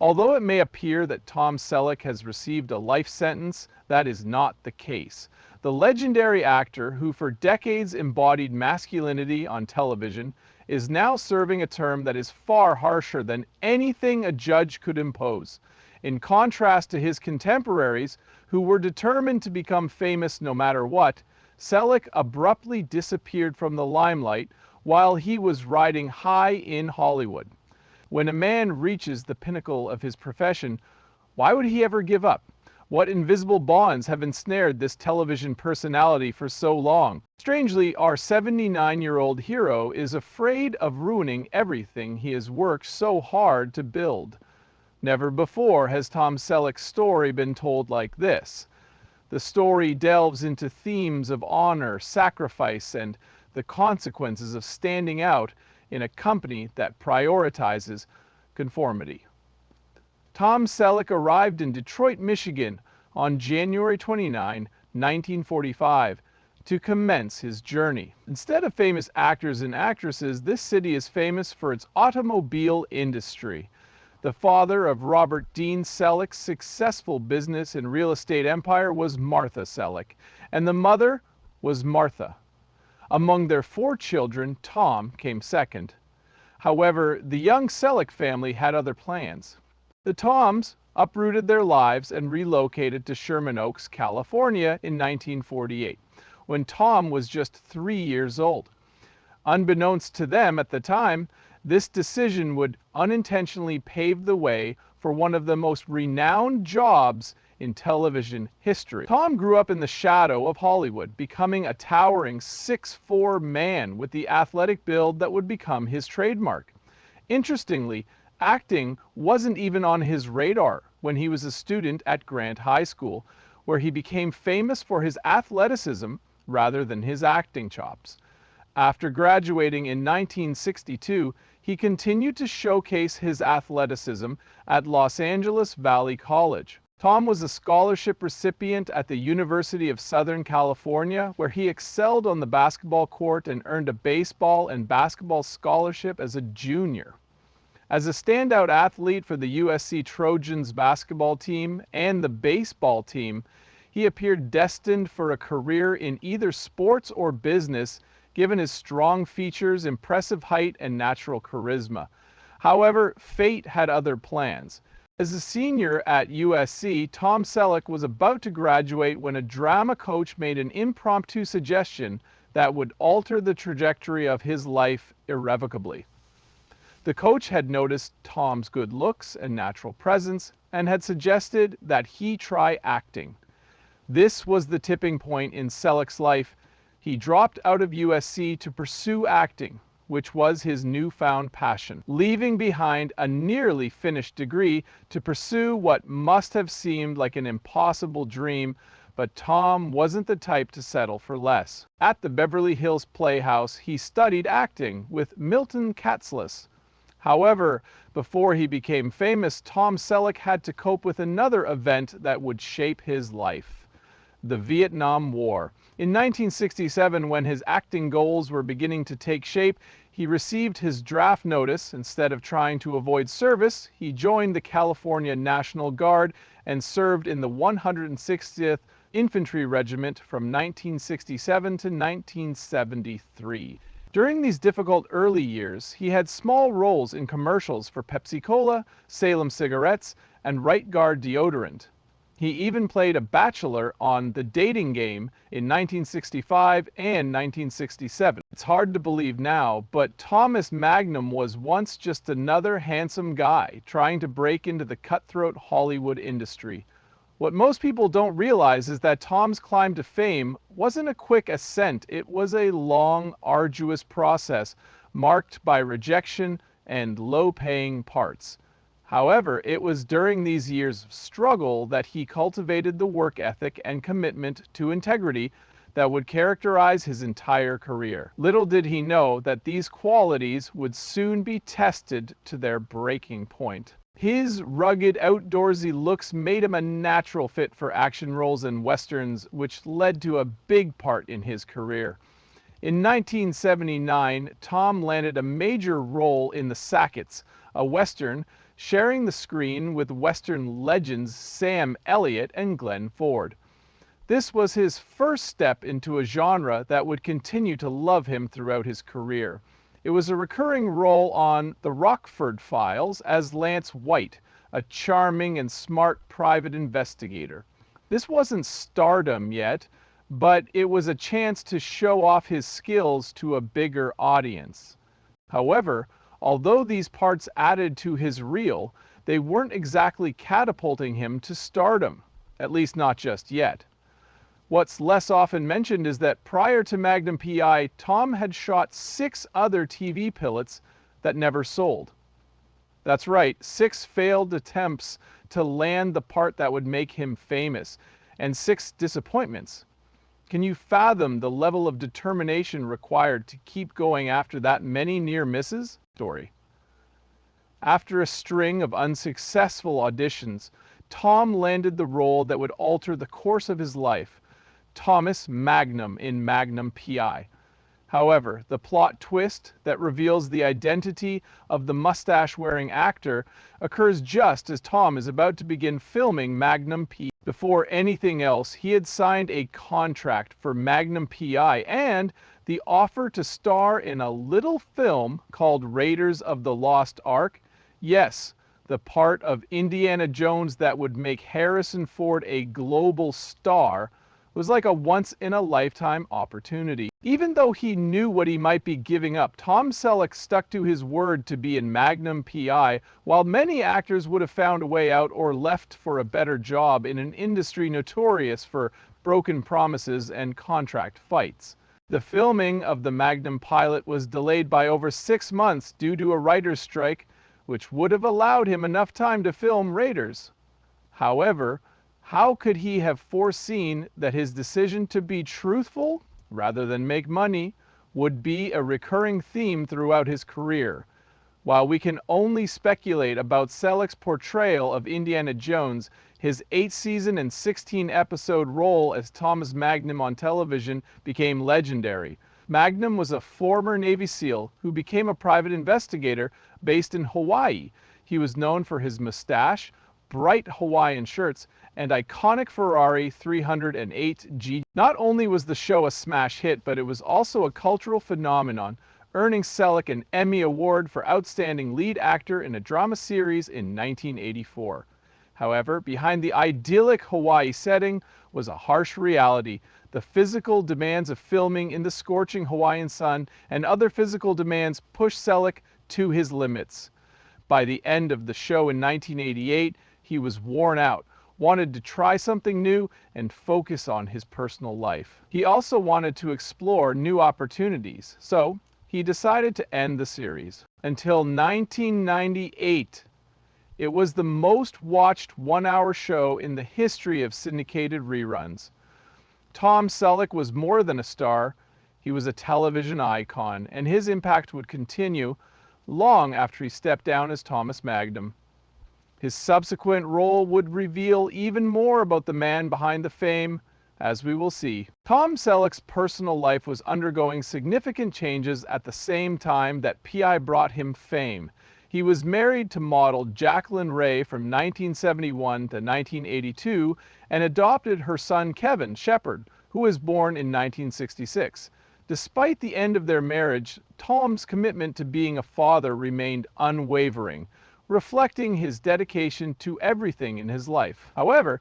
Although it may appear that Tom Selleck has received a life sentence, that is not the case. The legendary actor, who for decades embodied masculinity on television, is now serving a term that is far harsher than anything a judge could impose. In contrast to his contemporaries, who were determined to become famous no matter what, Selleck abruptly disappeared from the limelight while he was riding high in Hollywood. When a man reaches the pinnacle of his profession, why would he ever give up? What invisible bonds have ensnared this television personality for so long? Strangely, our 79-year-old hero is afraid of ruining everything he has worked so hard to build. Never before has Tom Selleck's story been told like this. The story delves into themes of honor, sacrifice, and the consequences of standing out in a company that prioritizes conformity. Tom Selleck arrived in Detroit, Michigan on January 29, 1945, to commence his journey. Instead of famous actors and actresses, this city is famous for its automobile industry. The father of Robert Dean Selleck's successful business and real estate empire was Martha Selleck, and the mother was Martha. Among their 4 children, Tom came second. However, the young Selleck family had other plans. The Toms uprooted their lives and relocated to Sherman Oaks, California in 1948, when Tom was just 3 years old. Unbeknownst to them at the time, this decision would unintentionally pave the way for one of the most renowned jobs in television history. Tom grew up in the shadow of Hollywood, becoming a towering 6'4" man with the athletic build that would become his trademark. Interestingly, acting wasn't even on his radar when he was a student at Grant High School, where he became famous for his athleticism rather than his acting chops. After graduating in 1962, he continued to showcase his athleticism at Los Angeles Valley College. Tom was a scholarship recipient at the University of Southern California, where he excelled on the basketball court and earned a baseball and basketball scholarship as a junior. As a standout athlete for the USC Trojans basketball team and the baseball team, he appeared destined for a career in either sports or business, given his strong features, impressive height, and natural charisma. However, fate had other plans. As a senior at USC, Tom Selleck was about to graduate when a drama coach made an impromptu suggestion that would alter the trajectory of his life irrevocably. The coach had noticed Tom's good looks and natural presence and had suggested that he try acting. This was the tipping point in Selleck's life. He dropped out of USC to pursue acting, which was his newfound passion, leaving behind a nearly finished degree to pursue what must have seemed like an impossible dream, but Tom wasn't the type to settle for less. At the Beverly Hills Playhouse, he studied acting with Milton Katzlis. However, before he became famous, Tom Selleck had to cope with another event that would shape his life: the Vietnam War. In 1967, when his acting goals were beginning to take shape, he received his draft notice. Instead of trying to avoid service, he joined the California National Guard and served in the 160th Infantry Regiment from 1967 to 1973. During these difficult early years, he had small roles in commercials for Pepsi-Cola, Salem cigarettes, and Right Guard deodorant. He even played a bachelor on The Dating Game in 1965 and 1967. It's hard to believe now, but Thomas Magnum was once just another handsome guy trying to break into the cutthroat Hollywood industry. What most people don't realize is that Tom's climb to fame wasn't a quick ascent. It was a long, arduous process marked by rejection and low-paying parts. However, it was during these years of struggle that he cultivated the work ethic and commitment to integrity that would characterize his entire career. Little did he know that these qualities would soon be tested to their breaking point. His rugged, outdoorsy looks made him a natural fit for action roles and westerns, which led to a big part in his career. In 1979, Tom landed a major role in The Sackets, a western sharing the screen with Western legends Sam Elliott and Glenn Ford. This was his first step into a genre that would continue to love him throughout his career. It was a recurring role on The Rockford Files as Lance White, a charming and smart private investigator. This wasn't stardom yet, but it was a chance to show off his skills to a bigger audience. However, although these parts added to his reel, they weren't exactly catapulting him to stardom, at least not just yet. What's less often mentioned is that prior to Magnum P.I., Tom had shot 6 other TV pilots that never sold. That's right, 6 failed attempts to land the part that would make him famous, and 6 disappointments. Can you fathom the level of determination required to keep going after that many near misses? After a string of unsuccessful auditions, Tom landed the role that would alter the course of his life, Thomas Magnum in Magnum P.I. However, the plot twist that reveals the identity of the mustache-wearing actor occurs just as Tom is about to begin filming Magnum P.I. Before anything else, he had signed a contract for Magnum P.I. and the offer to star in a little film called Raiders of the Lost Ark. Yes, the part of Indiana Jones that would make Harrison Ford a global star was like a once-in-a-lifetime opportunity. Even though he knew what he might be giving up, Tom Selleck stuck to his word to be in Magnum P.I., while many actors would have found a way out or left for a better job in an industry notorious for broken promises and contract fights. The filming of the Magnum pilot was delayed by over 6 months due to a writer's strike, which would have allowed him enough time to film Raiders. However, how could he have foreseen that his decision to be truthful, rather than make money, would be a recurring theme throughout his career? While we can only speculate about Selleck's portrayal of Indiana Jones, his 8-season and 16-episode role as Thomas Magnum on television became legendary. Magnum was a former Navy SEAL who became a private investigator based in Hawaii. He was known for his mustache, bright Hawaiian shirts, and iconic Ferrari 308G. Not only was the show a smash hit, but it was also a cultural phenomenon, earning Selleck an Emmy Award for Outstanding Lead Actor in a Drama Series in 1984. However, behind the idyllic Hawaii setting was a harsh reality: the physical demands of filming in the scorching Hawaiian sun and other physical demands pushed Selleck to his limits. By the end of the show in 1988, he was worn out, wanted to try something new, and focus on his personal life. He also wanted to explore new opportunities, so he decided to end the series. Until 1998, it was the most watched one-hour show in the history of syndicated reruns. Tom Selleck was more than a star, he was a television icon, and his impact would continue long after he stepped down as Thomas Magnum. His subsequent role would reveal even more about the man behind the fame, as we will see. Tom Selleck's personal life was undergoing significant changes at the same time that P.I. brought him fame. He was married to model Jacqueline Ray from 1971 to 1982 and adopted her son Kevin Shepard, who was born in 1966. Despite the end of their marriage, Tom's commitment to being a father remained unwavering, reflecting his dedication to everything in his life. However,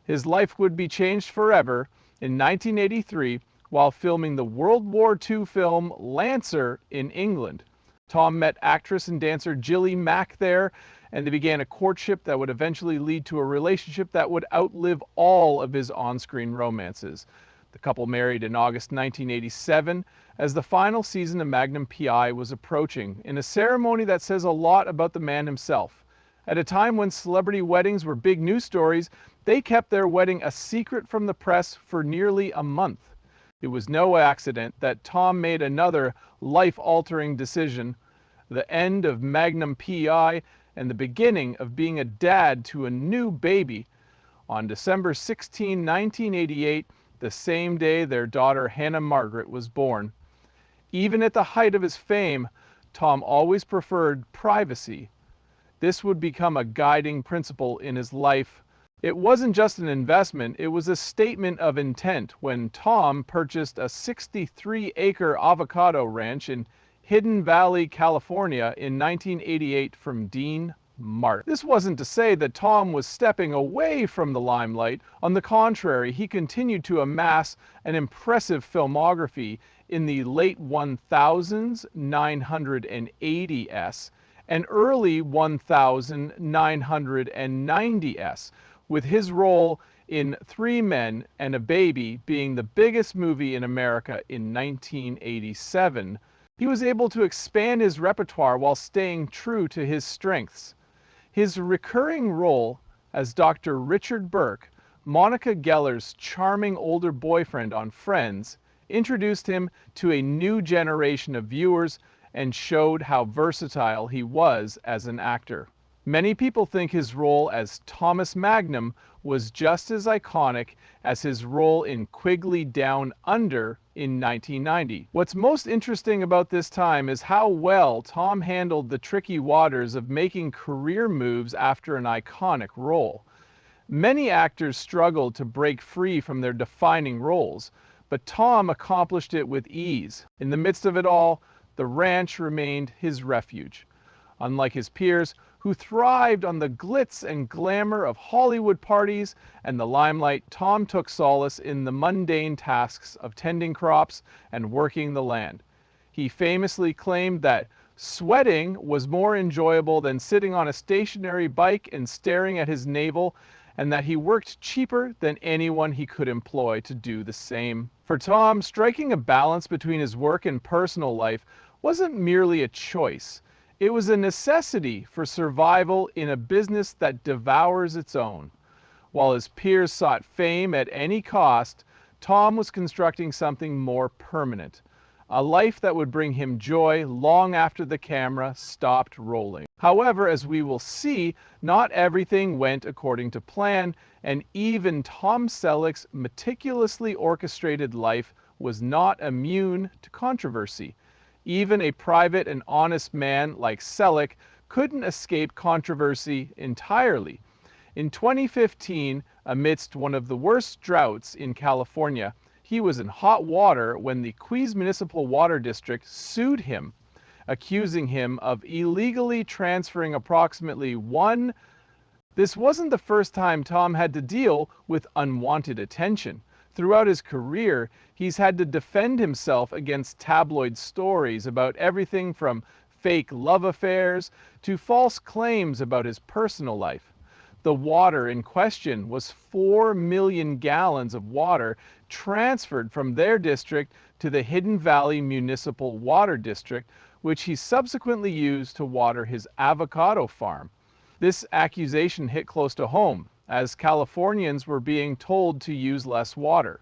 his life would be changed forever in 1983 while filming the World War II film Lancer in England. Tom met actress and dancer Gilly Mack there, and they began a courtship that would eventually lead to a relationship that would outlive all of his on-screen romances. The couple married in August 1987 as the final season of Magnum P.I. was approaching, in a ceremony that says a lot about the man himself. At a time when celebrity weddings were big news stories, they kept their wedding a secret from the press for nearly a month. It was no accident that Tom made another life-altering decision: the end of Magnum P.I. and the beginning of being a dad to a new baby. On December 16, 1988, the same day their daughter Hannah Margaret was born. Even at the height of his fame, Tom always preferred privacy. This would become a guiding principle in his life. It wasn't just an investment, it was a statement of intent when Tom purchased a 63-acre avocado ranch in Hidden Valley, California in 1988 from Dean Martin. This wasn't to say that Tom was stepping away from the limelight. On the contrary, he continued to amass an impressive filmography in the late 1000s, 980s, and early 1990s, with his role in Three Men and a Baby being the biggest movie in America in 1987. He was able to expand his repertoire while staying true to his strengths. His recurring role as Dr. Richard Burke, Monica Geller's charming older boyfriend on Friends, introduced him to a new generation of viewers and showed how versatile he was as an actor. Many people think his role as Thomas Magnum was just as iconic as his role in Quigley Down Under in 1990. What's most interesting about this time is how well Tom handled the tricky waters of making career moves after an iconic role. Many actors struggled to break free from their defining roles, but Tom accomplished it with ease. In the midst of it all, the ranch remained his refuge. Unlike his peers, who thrived on the glitz and glamour of Hollywood parties and the limelight, Tom took solace in the mundane tasks of tending crops and working the land. He famously claimed that sweating was more enjoyable than sitting on a stationary bike and staring at his navel, and that he worked cheaper than anyone he could employ to do the same. For Tom, striking a balance between his work and personal life wasn't merely a choice. It was a necessity for survival in a business that devours its own. While his peers sought fame at any cost, Tom was constructing something more permanent, a life that would bring him joy long after the camera stopped rolling. However, as we will see, not everything went according to plan, and even Tom Selleck's meticulously orchestrated life was not immune to controversy. Even a private and honest man like Selleck couldn't escape controversy entirely. In 2015, amidst one of the worst droughts in California, he was in hot water when the Queens Municipal Water District sued him, accusing him of illegally transferring approximately one. This wasn't the first time Tom had to deal with unwanted attention. Throughout his career, he's had to defend himself against tabloid stories about everything from fake love affairs to false claims about his personal life. The water in question was 4 million gallons of water transferred from their district to the Hidden Valley Municipal Water District, which he subsequently used to water his avocado farm. This accusation hit close to home, as Californians were being told to use less water.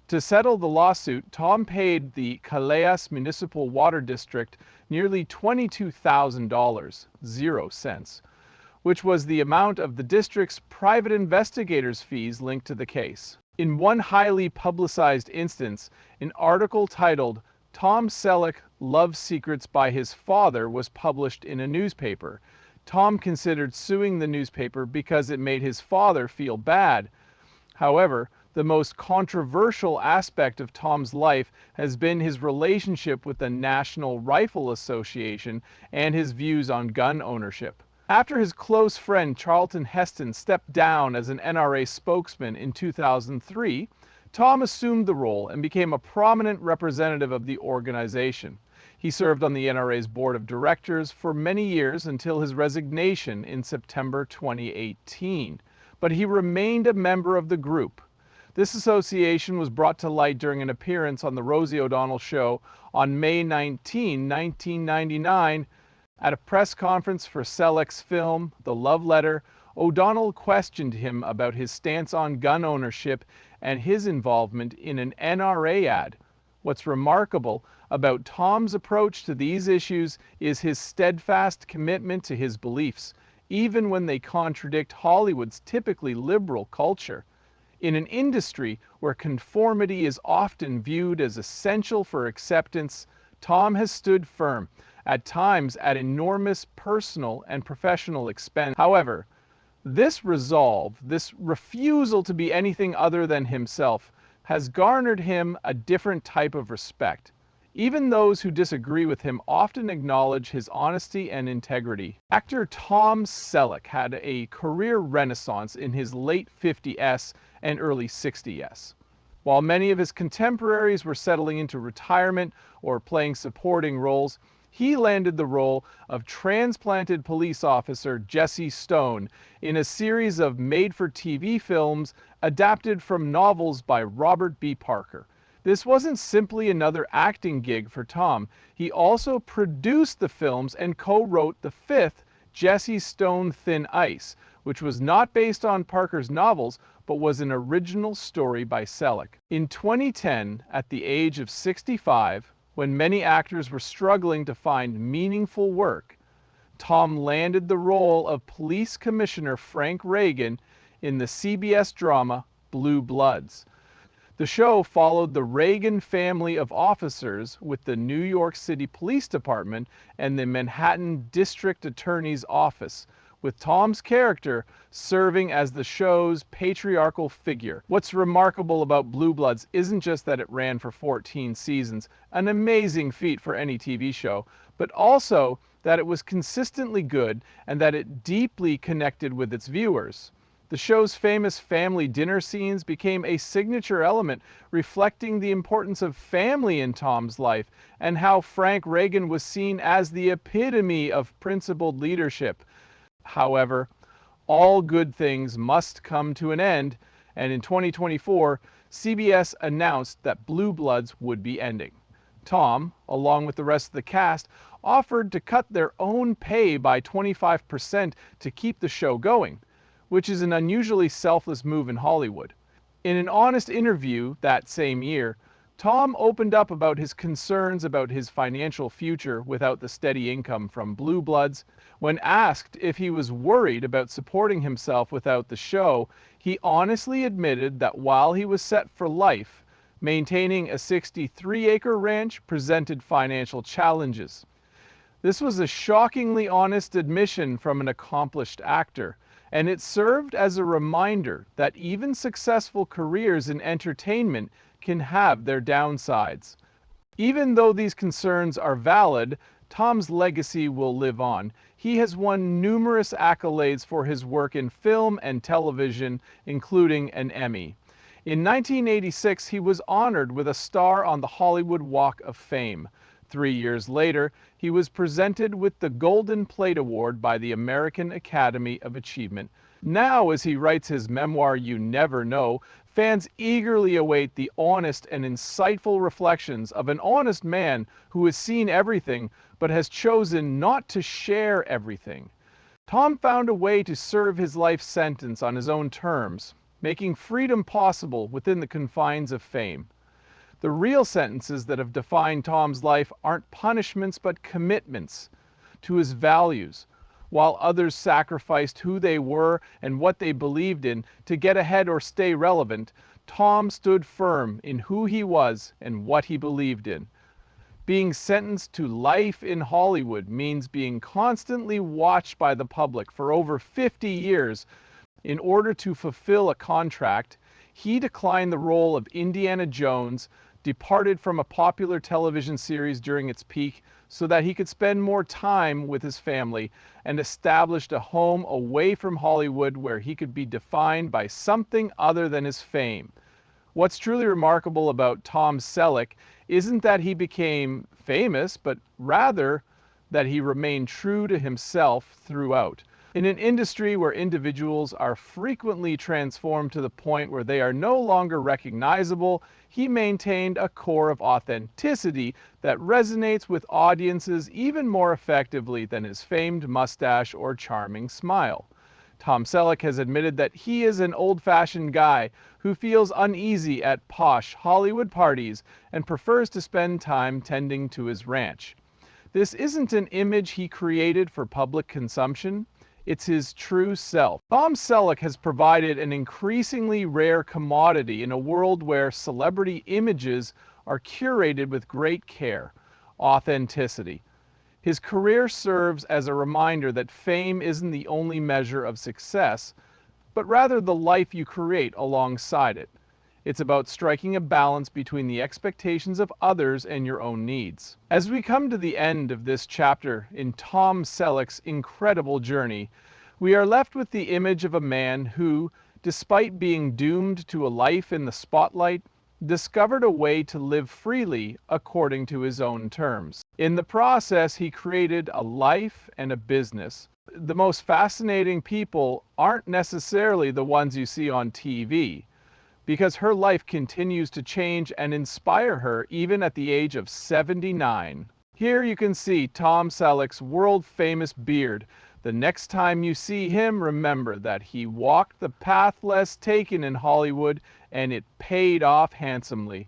To settle the lawsuit, Tom paid the Calais Municipal Water District nearly $22,000, 0 cents, which was the amount of the district's private investigators' fees linked to the case. In one highly publicized instance, an article titled "Tom Selleck Love Secrets by His Father" was published in a newspaper. Tom considered suing the newspaper because it made his father feel bad. However, the most controversial aspect of Tom's life has been his relationship with the National Rifle Association and his views on gun ownership. After his close friend Charlton Heston stepped down as an NRA spokesman in 2003, Tom assumed the role and became a prominent representative of the organization. He served on the NRA's board of directors for many years until his resignation in September 2018, but he remained a member of the group. This association was brought to light during an appearance on The Rosie O'Donnell Show on May 19, 1999. At a press conference for Selleck's film, The Love Letter, O'Donnell questioned him about his stance on gun ownership and his involvement in an NRA ad. What's remarkable about Tom's approach to these issues is his steadfast commitment to his beliefs, even when they contradict Hollywood's typically liberal culture. In an industry where conformity is often viewed as essential for acceptance, Tom has stood firm, at times at enormous personal and professional expense. However, this resolve, this refusal to be anything other than himself, has garnered him a different type of respect. Even those who disagree with him often acknowledge his honesty and integrity. Actor Tom Selleck had a career renaissance in his late 50s and early 60s. While many of his contemporaries were settling into retirement or playing supporting roles, he landed the role of transplanted police officer Jesse Stone in a series of made-for-TV films adapted from novels by Robert B. Parker. This wasn't simply another acting gig for Tom. He also produced the films and co-wrote the fifth Jesse Stone Thin Ice, which was not based on Parker's novels, but was an original story by Selleck. In 2010, at the age of 65, when many actors were struggling to find meaningful work, Tom landed the role of Police Commissioner Frank Reagan in the CBS drama Blue Bloods. The show followed the Reagan family of officers with the New York City Police Department and the Manhattan District Attorney's Office, with Tom's character serving as the show's patriarchal figure. What's remarkable about Blue Bloods isn't just that it ran for 14 seasons, an amazing feat for any TV show, but also that it was consistently good and that it deeply connected with its viewers. The show's famous family dinner scenes became a signature element, reflecting the importance of family in Tom's life and how Frank Reagan was seen as the epitome of principled leadership. However, all good things must come to an end, and in 2024, CBS announced that Blue Bloods would be ending. Tom, along with the rest of the cast, offered to cut their own pay by 25% to keep the show going, which is an unusually selfless move in Hollywood. In an honest interview that same year, Tom opened up about his concerns about his financial future without the steady income from Blue Bloods. When asked if he was worried about supporting himself without the show, he honestly admitted that while he was set for life, maintaining a 63-acre ranch presented financial challenges. This was a shockingly honest admission from an accomplished actor, and it served as a reminder that even successful careers in entertainment can have their downsides. Even though these concerns are valid, Tom's legacy will live on. He has won numerous accolades for his work in film and television, including an Emmy. In 1986, he was honored with a star on the Hollywood Walk of Fame. 3 years later, he was presented with the Golden Plate Award by the American Academy of Achievement. Now, as he writes his memoir, You Never Know, fans eagerly await the honest and insightful reflections of an honest man who has seen everything but has chosen not to share everything. Tom found a way to serve his life sentence on his own terms, making freedom possible within the confines of fame. The real sentences that have defined Tom's life aren't punishments but commitments to his values. While others sacrificed who they were and what they believed in to get ahead or stay relevant, Tom stood firm in who he was and what he believed in. Being sentenced to life in Hollywood means being constantly watched by the public for over 50 years. In order to fulfill a contract, he declined the role of Indiana Jones, departed from a popular television series during its peak so that he could spend more time with his family, and established a home away from Hollywood where he could be defined by something other than his fame. What's truly remarkable about Tom Selleck isn't that he became famous, but rather that he remained true to himself throughout. In an industry where individuals are frequently transformed to the point where they are no longer recognizable, he maintained a core of authenticity that resonates with audiences even more effectively than his famed mustache or charming smile. Tom Selleck has admitted that he is an old-fashioned guy who feels uneasy at posh Hollywood parties and prefers to spend time tending to his ranch. This isn't an image he created for public consumption. It's his true self. Tom Selleck has provided an increasingly rare commodity in a world where celebrity images are curated with great care: authenticity. His career serves as a reminder that fame isn't the only measure of success, but rather the life you create alongside it. It's about striking a balance between the expectations of others and your own needs. As we come to the end of this chapter in Tom Selleck's incredible journey, we are left with the image of a man who, despite being doomed to a life in the spotlight, discovered a way to live freely according to his own terms. In the process, he created a life and a business. The most fascinating people aren't necessarily the ones you see on TV, because her life continues to change and inspire her even at the age of 79. Here you can see Tom Selleck's world-famous beard. The next time you see him, remember that he walked the path less taken in Hollywood, and it paid off handsomely.